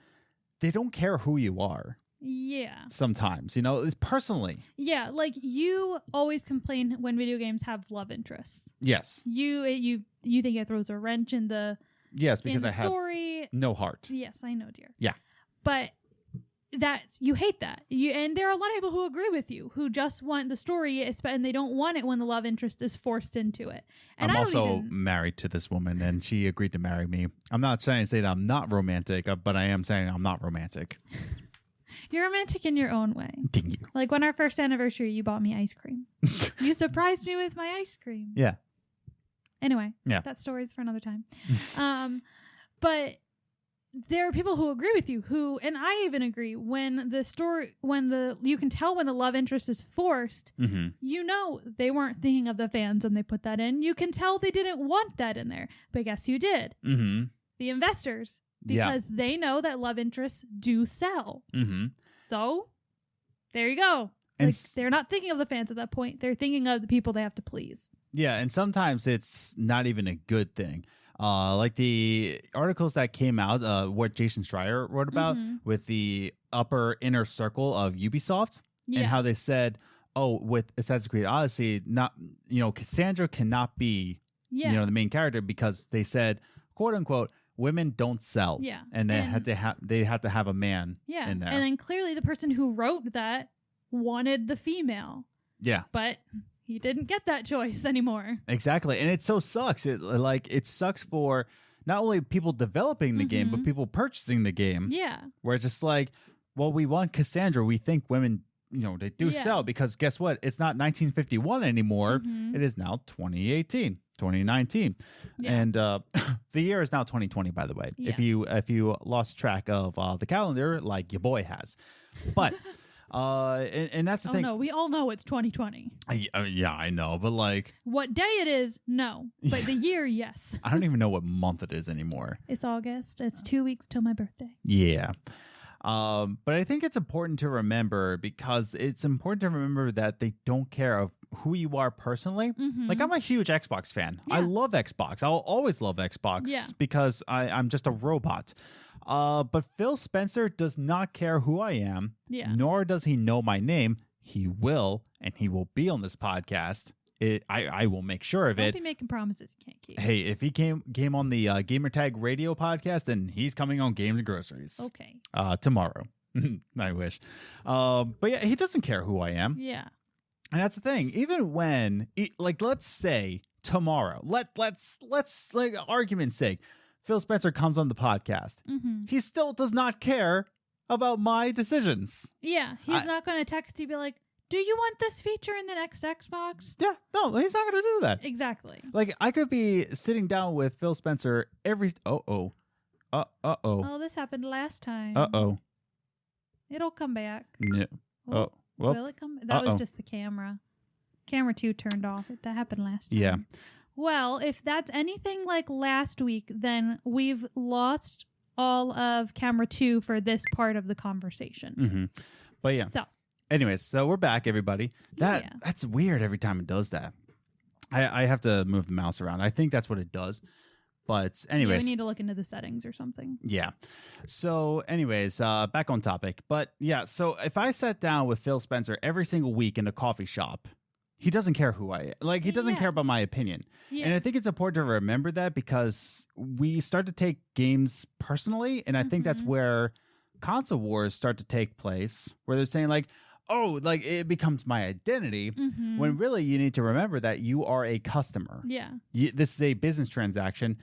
they don't care who you are. Yeah. Sometimes, it's personally. Yeah, like you always complain when video games have love interests. Yes. You think it throws a wrench in the because I have story. No heart. Yes, I know, dear. Yeah. But you hate that. And there are a lot of people who agree with you, who just want the story, and they don't want it when the love interest is forced into it. And I'm also married to this woman, and she agreed to marry me. I'm not trying to say that I'm not romantic, but I am saying I'm not romantic. You're romantic in your own way. Thank you. Like when our first anniversary, you bought me ice cream. You surprised me with my ice cream. Yeah. Anyway, yeah. That story's for another time. But there are people who agree with you, and I even agree, you can tell when the love interest is forced, they weren't thinking of the fans when they put that in. You can tell they didn't want that in there, but guess who did? The investors. Because they know that love interests do sell. So there you go. Like, they're not thinking of the fans at that point. They're thinking of the people they have to please. Yeah, and sometimes it's not even a good thing. Like the articles that came out, what Jason Schreier wrote about with the upper inner circle of Ubisoft, and how they said, with Assassin's Creed Odyssey, Cassandra cannot be, the main character because they said, quote unquote, women don't sell. Yeah. And they had to have a man in there. And then clearly the person who wrote that wanted the female. Yeah. But he didn't get that choice anymore. Exactly. And it so sucks. It sucks for not only people developing the game, but people purchasing the game. Yeah. Where it's just like, well, we want Cassandra. We think women they do sell, because guess what? It's not 1951 anymore. It is now 2018, 2019. Yeah. And the year is now 2020, by the way. Yes. If you lost track of the calendar, like your boy has. But and that's the thing. No, we all know it's 2020. Yeah, I know, but like what day it is, no. But the year, yes. I don't even know what month it is anymore. It's August. It's 2 weeks till my birthday. Yeah. But I think it's important to remember, because it's important to remember that they don't care of who you are personally. Like, I'm a huge Xbox fan. I love Xbox. I'll always love Xbox because I'm just a robot. But Phil Spencer does not care who I am, nor does he know my name. He will, and he will be on this podcast. I will make sure of it. Don't be making promises you can't keep. Hey, if he came on the Gamertag Radio podcast, then he's coming on Games and Groceries. Okay. Tomorrow. I wish. But yeah, he doesn't care who I am. Yeah. And that's the thing. Even when, like, let's say tomorrow, let's like, argument's sake, Phil Spencer comes on the podcast. He still does not care about my decisions. Yeah. He's not going to text you, be like, do you want this feature in the next Xbox? Yeah, no, he's not going to do that. Exactly. Like, I could be sitting down with Phil Spencer every... Oh, this happened last time. It'll come back. No. Well, will it come? That was just the camera. Camera 2 turned off. That happened last time. Yeah. Well, if that's anything like last week, then we've lost all of camera 2 for this part of the conversation. But yeah. So... Anyways, so we're back, everybody. That's weird every time it does that. I have to move the mouse around. I think that's what it does. But anyways. Yeah, we need to look into the settings or something. Yeah. So anyways, back on topic. But yeah, so if I sat down with Phil Spencer every single week in a coffee shop, he doesn't care who I am. Like, he doesn't care about my opinion. Yeah. And I think it's important to remember that, because we start to take games personally. And I think that's where console wars start to take place, where they're saying like, oh, like it becomes my identity, when really you need to remember that you are a customer. Yeah. This is a business transaction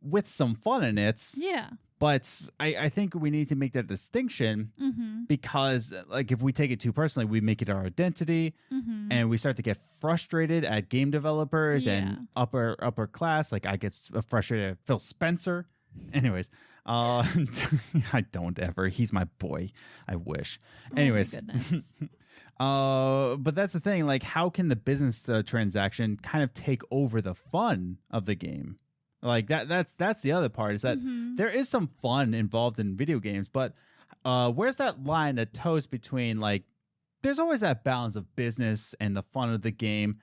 with some fun in it. Yeah. But I think we need to make that distinction, because like if we take it too personally, we make it our identity, and we start to get frustrated at game developers and upper class. Like I get frustrated at Phil Spencer. Anyways. I don't ever. He's my boy. I wish. Anyways. Oh my goodness. But that's the thing. Like, how can the business transaction kind of take over the fun of the game? Like that's the other part, is that there is some fun involved in video games, but where's that line that toes between, like, there's always that balance of business and the fun of the game,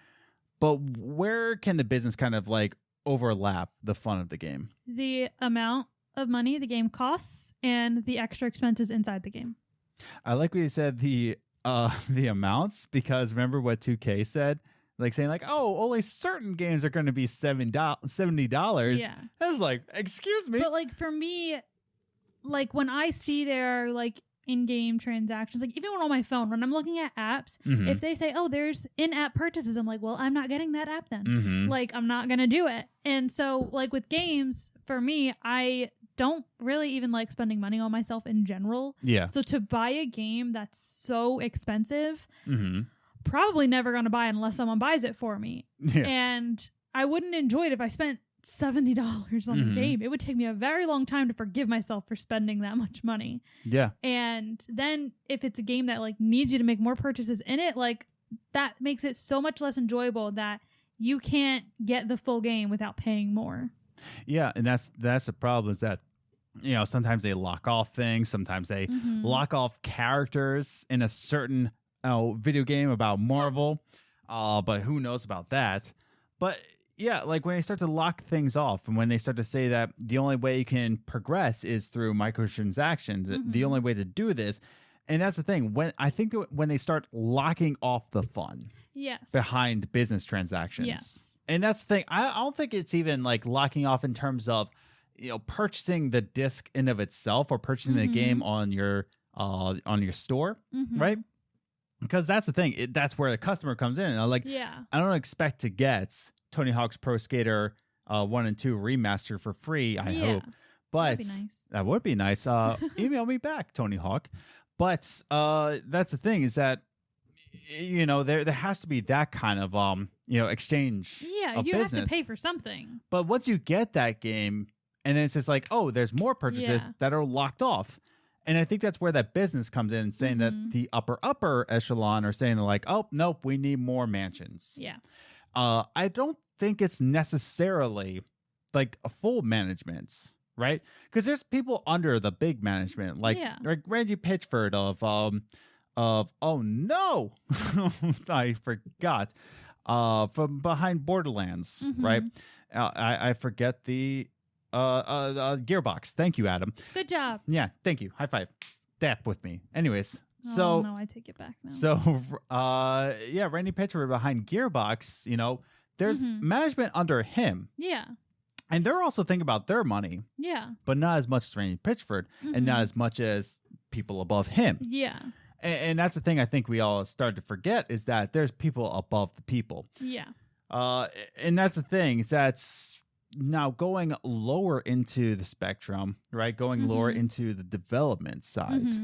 but where can the business kind of like overlap the fun of the game? The amount of money the game costs and the extra expenses inside the game. I like what you said, the amounts, because remember what 2K said, like saying like, oh, only certain games are going to be $70. Yeah, that's like, excuse me. But like for me, like when I see their like in-game transactions, like even on my phone when I'm looking at apps, if they say, oh, there's in-app purchases, I'm like, well, I'm not getting that app then. Like I'm not gonna do it. And so like with games, for me, I don't really even like spending money on myself in general. Yeah. So to buy a game that's so expensive, probably never gonna buy unless someone buys it for me. Yeah. And I wouldn't enjoy it if I spent $70 on a game. It would take me a very long time to forgive myself for spending that much money. Yeah. And then if it's a game that like needs you to make more purchases in it, like that makes it so much less enjoyable that you can't get the full game without paying more. Yeah, and that's the problem, is that, you know, sometimes they lock off things, sometimes they lock off characters in a certain video game about Marvel, but who knows about that. But yeah, like when they start to lock things off, and when they start to say that the only way you can progress is through microtransactions, the only way to do this, and that's the thing. When they start locking off the fun, behind business transactions, and that's the thing. I don't think it's even like locking off in terms of, you know, purchasing the disc in of itself or purchasing the game on your store, right? Because that's the thing. That's where the customer comes in. And like, I don't expect to get Tony Hawk's Pro Skater 1 and 2 remaster for free, I hope. But that would be nice. Email me back, Tony Hawk. But that's the thing, is that there has to be that kind of exchange Yeah, of you business. have to pay for something. But once you get that game, and then it's just like, oh, there's more purchases Yeah. that are locked off. And I think that's where that business comes in, saying that the upper echelon are saying like, oh, nope, we need more mansions. Yeah. I don't think it's necessarily like a full management, right? Because there's people under the big management, like Randy Pitchford of oh no, I forgot, from behind Borderlands, right? I forget the Gearbox. Thank you, Adam. Good job. Yeah, thank you. High five. Dap with me. Anyways, so oh, no, I take it back now. so Randy Pitchford behind Gearbox, there's management under him. Yeah. And they're also thinking about their money. Yeah. But not as much as Randy Pitchford and not as much as people above him. Yeah. And that's the thing I think we all start to forget is that there's people above the people. Yeah. And that's the thing is that's now going lower into the spectrum, right? Going lower into the development side.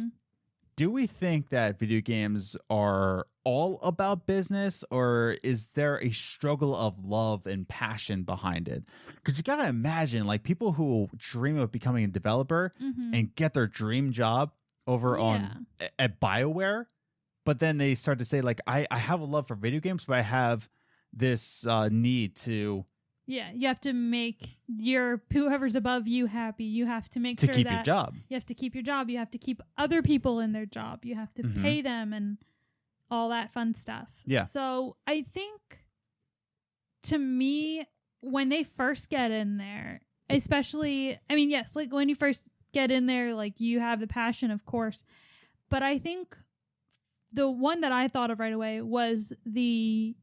Do we think that video games are all about business, or is there a struggle of love and passion behind it? Because you got to imagine like people who dream of becoming a developer and get their dream job over on at BioWare, but then they start to say like, I have a love for video games, but I have this need to... Yeah, you have to make whoever's above you happy. You have to make to sure keep that your job. You have to keep your job. You have to keep other people in their job. You have to pay them and all that fun stuff. Yeah. So I think, to me, when they first get in there, especially, I mean, yes, like when you first get in there, like you have the passion, of course. But I think the one that I thought of right away was the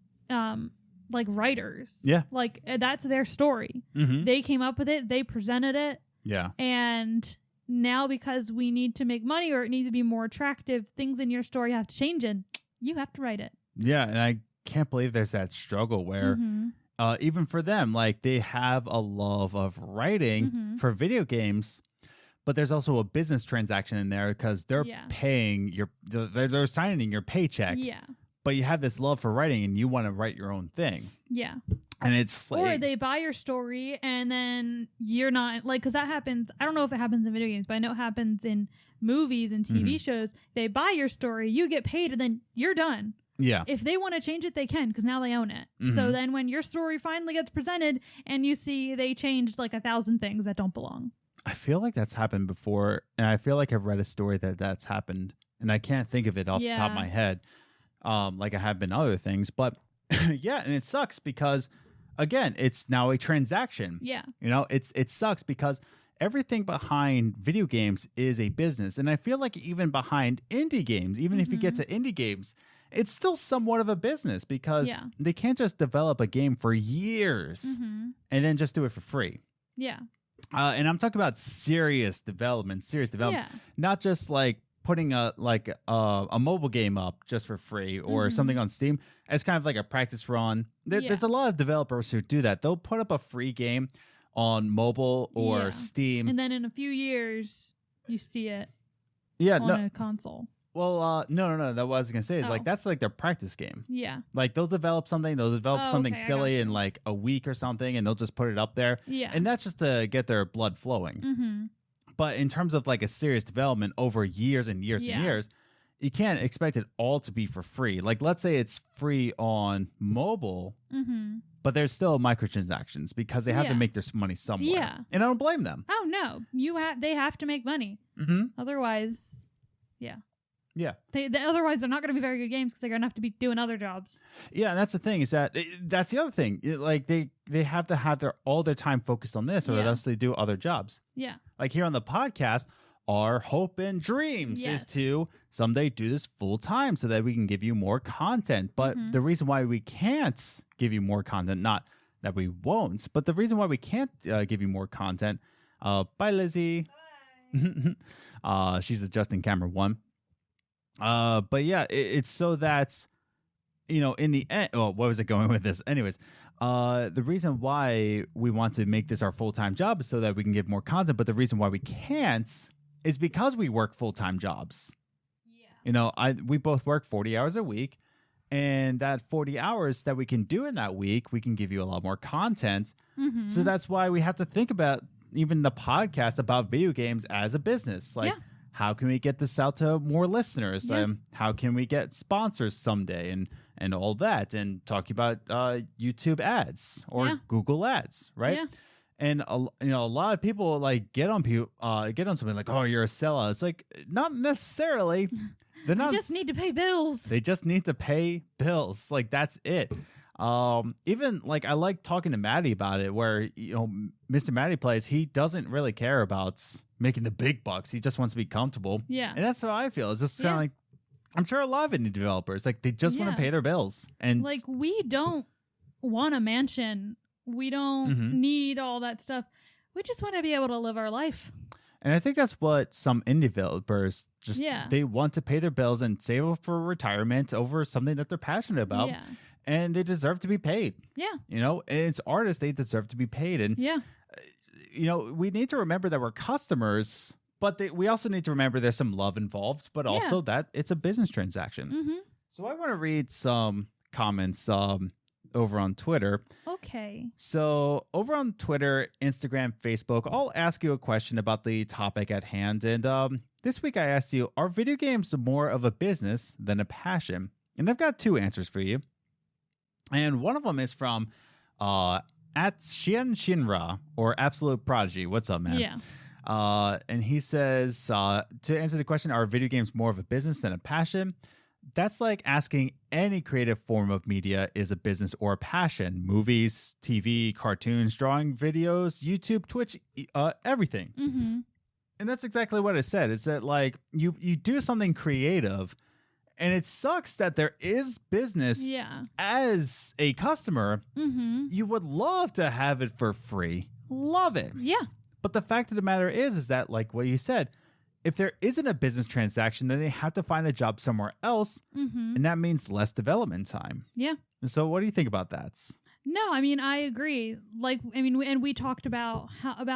like writers. Yeah. Like that's their story. They came up with it. They presented it. Yeah. And now because we need to make money or it needs to be more attractive, things in your story have to change and you have to write it. Yeah. And I can't believe there's that struggle where even for them, like they have a love of writing for video games, but there's also a business transaction in there because they're paying they're signing your paycheck. Yeah. But you have this love for writing and you want to write your own thing. Yeah. And it's like... Or they buy your story and then you're not... Like, because that happens... I don't know if it happens in video games, but I know it happens in movies and TV shows. They buy your story, you get paid, and then you're done. Yeah. If they want to change it, they can, because now they own it. So then when your story finally gets presented and you see they changed like 1,000 things that don't belong. I feel like that's happened before. And I feel like I've read a story that's happened. And I can't think of it off the top of my head. Like I have been other things, but yeah, and it sucks because again, it's now a transaction. Yeah. It sucks because everything behind video games is a business. And I feel like even behind indie games, even if you get to indie games, it's still somewhat of a business because they can't just develop a game for years and then just do it for free. Yeah. And I'm talking about serious development, not just like putting a mobile game up just for free or something on Steam as kind of like a practice run. There's a lot of developers who do that. They'll put up a free game on mobile or Steam. And then in a few years, you see it on a console. Well, no. That what I was going to say is like that's like their practice game. Yeah. Like they'll develop something something silly in like a week or something and they'll just put it up there. Yeah. And that's just to get their blood flowing. But in terms of like a serious development over years and years and years, you can't expect it all to be for free. Like, let's say it's free on mobile, but there's still microtransactions because they have to make their money somewhere. Yeah. And I don't blame them. Oh, no. They have to make money. Otherwise, yeah. Yeah. Otherwise, they're not going to be very good games because they're going to have to be doing other jobs. Yeah, and that's the thing is that's the other thing. Like they have to have all their time focused on this or else they do other jobs. Yeah. Like here on the podcast, our hope and dreams is to someday do this full time so that we can give you more content. But the reason why we can't give you more content, not that we won't, but the reason why we can't give you more content, bye Lizzie. Bye. She's adjusting camera 1. But yeah, it's so that, in the end, what was it going with this? Anyways, the reason why we want to make this our full-time job is so that we can give more content. But the reason why we can't is because we work full-time jobs. Yeah. We both work 40 hours a week. And that 40 hours that we can do in that week, we can give you a lot more content. Mm-hmm. So that's why we have to think about even the podcast about video games as a business. Like, how can we get this out to more listeners? Yeah. How can we get sponsors someday and all that? And talking about YouTube ads or Google ads, right? Yeah. And a lot of people like get on something like, oh, you're a sellout. It's like, not necessarily. They're not. They just need to pay bills. They just need to pay bills. Like, that's it. Even like I like talking to Maddie about it, where Mr. Maddie plays. He doesn't really care about making the big bucks. He just wants to be comfortable. Yeah, and that's how I feel. It's just kind of like, I'm sure a lot of indie developers, like, they just want to pay their bills. And like, we don't want a mansion. We don't need all that stuff. We just want to be able to live our life. And I think that's what some indie developers just, they want to pay their bills and save up for retirement over something that they're passionate about. Yeah. And they deserve to be paid. Yeah. And it's artists, they deserve to be paid. And, we need to remember that we're customers, but we also need to remember there's some love involved, but also that it's a business transaction. Mm-hmm. So I want to read some comments over on Twitter. Okay. So over on Twitter, Instagram, Facebook, I'll ask you a question about the topic at hand. And this week I asked you, are video games more of a business than a passion? And I've got two answers for you. And one of them is from at Xian Shinra, or Absolute Prodigy. What's up, man? Yeah. And he says, to answer the question, are video games more of a business than a passion? That's like asking any creative form of media is a business or a passion. Movies, TV, cartoons, drawing, videos, YouTube, Twitch, everything. Mm-hmm. And that's exactly what it said. It's that, like, you do something creative, and it sucks that there is business as a customer. Mm-hmm. You would love to have it for free. Love it. Yeah. But the fact of the matter is that, like what you said, if there isn't a business transaction, then they have to find a job somewhere else, and that means less development time. Yeah. And so what do you think about that? No, I mean, I agree. Like, I mean, and we talked about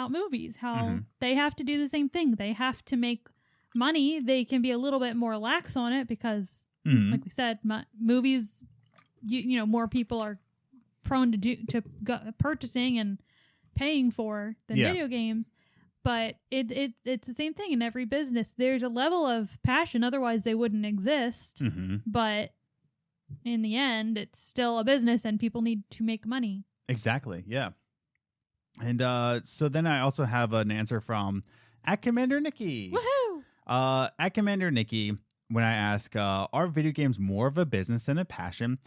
movies, how they have to do the same thing. They have to make money. They can be a little bit more lax on it because, like we said, movies, more people are prone to purchasing and paying for than video games. But it's the same thing in every business. There's a level of passion, otherwise they wouldn't exist. But in the end, it's still a business and people need to make money. Exactly, yeah. And so then I also have an answer from at Commander Nikki. Woohoo! At Commander Nikki, when I ask, are video games more of a business than a passion?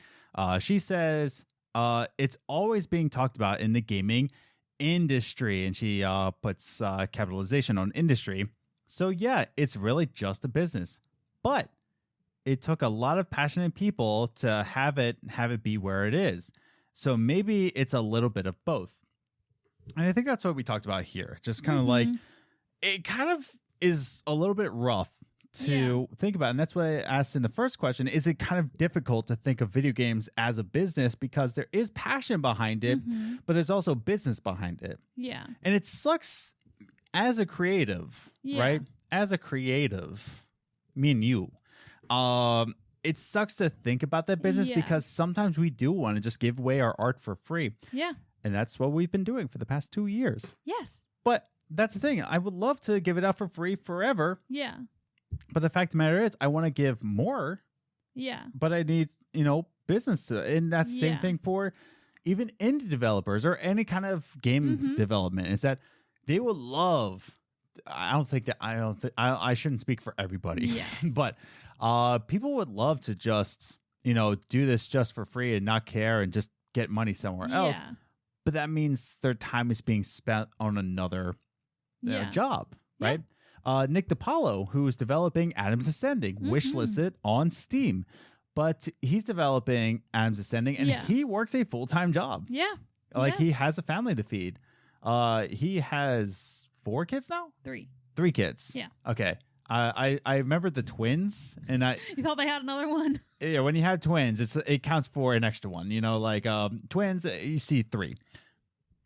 She says, it's always being talked about in the gaming industry, and she puts capitalization on industry. So yeah, it's really just a business, but it took a lot of passionate people to have it be where it is. So maybe it's a little bit of both. And I think that's what we talked about here. Just kind of like, it kind of is a little bit rough to think about. And that's what I asked in the first question. Is it kind of difficult to think of video games as a business because there is passion behind it, but there's also business behind it? Yeah. And it sucks as a creative, right? As a creative, me and you, it sucks to think about that business because sometimes we do want to just give away our art for free. Yeah. And that's what we've been doing for the past 2 years. Yes. But that's the thing. I would love to give it out for free forever. Yeah. But the fact of the matter is, I want to give more. Yeah. But I need, business to, and that's the same thing for even indie developers or any kind of game development. Is that they will love. I shouldn't speak for everybody. Yes. But people would love to just, do this just for free and not care and just get money somewhere else. But that means their time is being spent on another job, right? Nick DiPaolo, who is developing Adam's Ascending, wishlisted on Steam. But he's developing Adam's Ascending, and he works a full-time job. Yeah. He has a family to feed. He has 4 kids now? 3. 3 kids. Yeah. Okay. I remember the twins, and You thought they had another one? Yeah, when you have twins, it counts for an extra one. Twins, you see 3.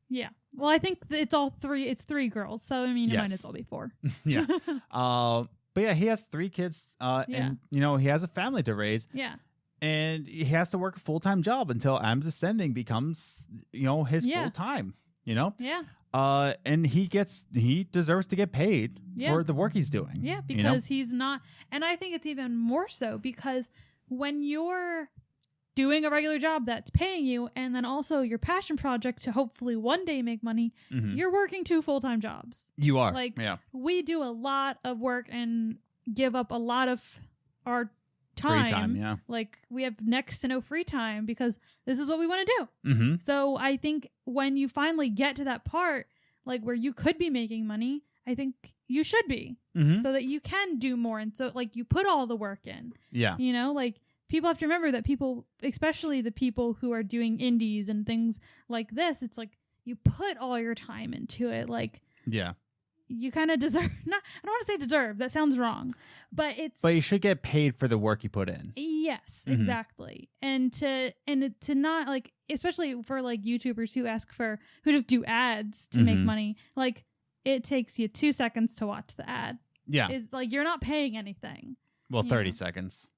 Yeah. Well, I think it's all 3. It's 3 girls, so I mean, it might as well be 4. Yeah. But yeah, he has 3 kids, and he has a family to raise. Yeah. and he has to work a full-time job until Adam's Ascending becomes, his full-time, Yeah. And he deserves to get paid for the work he's doing. Yeah, because he's not, and I think it's even more so because when you're doing a regular job that's paying you and then also your passion project to hopefully one day make money, you're working 2 full-time jobs. You are. Like, we do a lot of work and give up a lot of our time. Free time, yeah. Like, we have next to no free time because this is what we want to do. Mm-hmm. So I think when you finally get to that part, like where you could be making money, I think you should be so that you can do more. And so like you put all the work in. Yeah. Like people have to remember that people, especially the people who are doing indies and things like this, it's like you put all your time into it. Like, yeah, you kind of deserve, I don't want to say deserve, that sounds wrong, but you should get paid for the work you put in. Yes, exactly. And to not like, especially for like YouTubers who just do ads to make money, like it takes you 2 seconds to watch the ad. Yeah. It's like, you're not paying anything. Well, 30 seconds.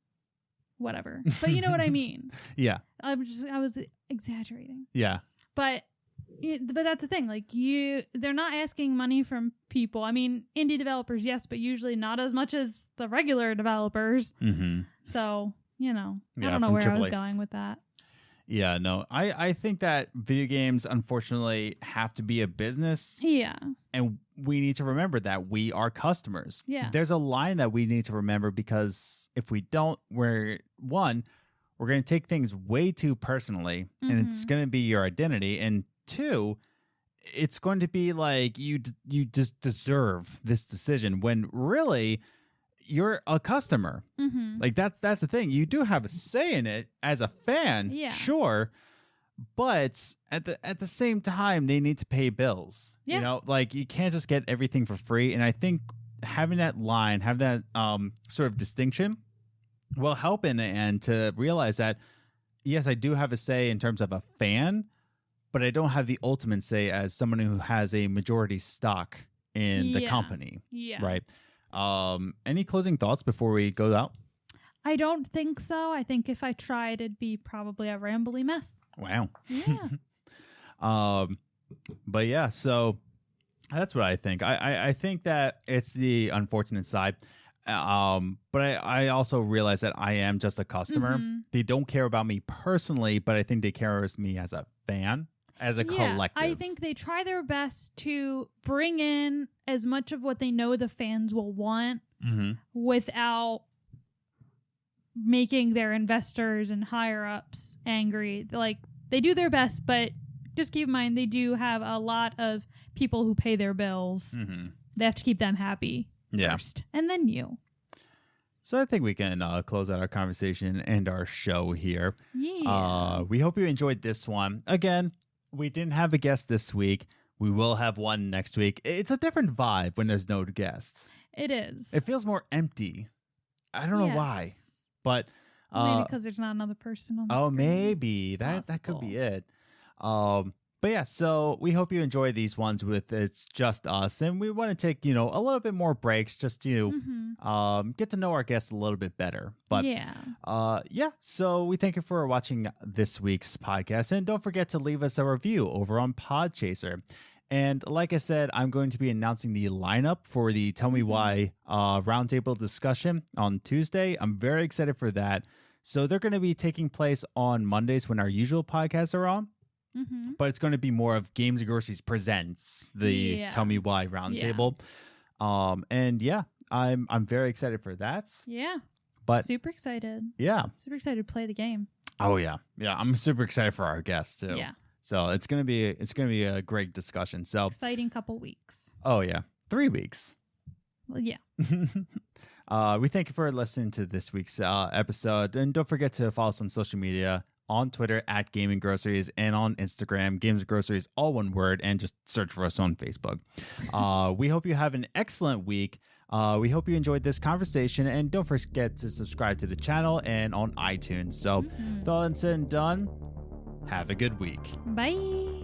Whatever. But you know what I mean? Yeah. I was exaggerating. Yeah. But that's the thing. Like they're not asking money from people. I mean, indie developers, yes, but usually not as much as the regular developers. Mm-hmm. So, I don't know where I was going with that. Yeah, no, I think that video games, unfortunately, have to be a business. Yeah. And we need to remember that we are customers. Yeah. There's a line that we need to remember because if we don't, we're going to take things way too personally and it's going to be your identity. And 2, it's going to be like you just deserve this decision when really you're a customer. Like that's the thing. You do have a say in it as a fan, sure, but at the same time they need to pay bills. Like you can't just get everything for free. And I think having that line, have that sort of distinction will help in the end to realize that yes, I do have a say in terms of a fan, but I don't have the ultimate say as someone who has a majority stock in the company. Yeah. Right. Any closing thoughts before we go out? I don't think so. I think if I tried, it'd be probably a rambly mess. Wow. Yeah. But yeah, so that's what I think. I think that it's the unfortunate side. But I also realize that I am just a customer. They don't care about me personally, but I think they care about me as a fan. As a collective. I think they try their best to bring in as much of what they know the fans will want without making their investors and higher ups angry. Like, they do their best, but just keep in mind they do have a lot of people who pay their bills. They have to keep them happy first, and then you. So I think we can close out our conversation and our show here. Yeah. We hope you enjoyed this one. Again, we didn't have a guest this week. We will have one next week. It's a different vibe when there's no guests. It is. It feels more empty. I don't know why, but maybe because there's not another person on the screen. Maybe that could be it. But yeah, so we hope you enjoy these ones with It's Just Us, and we want to take a little bit more breaks just to get to know our guests a little bit better. But so we thank you for watching this week's podcast, and don't forget to leave us a review over on Podchaser. And like I said, I'm going to be announcing the lineup for the Tell Me Why roundtable discussion on Tuesday. I'm very excited for that. So they're going to be taking place on Mondays when our usual podcasts are on. But it's going to be more of Games and Groceries presents the Tell Me Why roundtable. And yeah, I'm very excited for that. Yeah. But super excited. Yeah. Super excited to play the game. Oh yeah. Yeah, I'm super excited for our guests too. Yeah. So it's going to be a great discussion. So exciting couple weeks. Oh yeah. 3 weeks. Well, yeah. We thank you for listening to this week's episode, and don't forget to follow us on social media. On Twitter at Gaming Groceries, and on Instagram, Games Groceries, all one word, and just search for us on Facebook. We hope you have an excellent week. We hope you enjoyed this conversation, and don't forget to subscribe to the channel and on iTunes. So, with all that said and done, have a good week. Bye.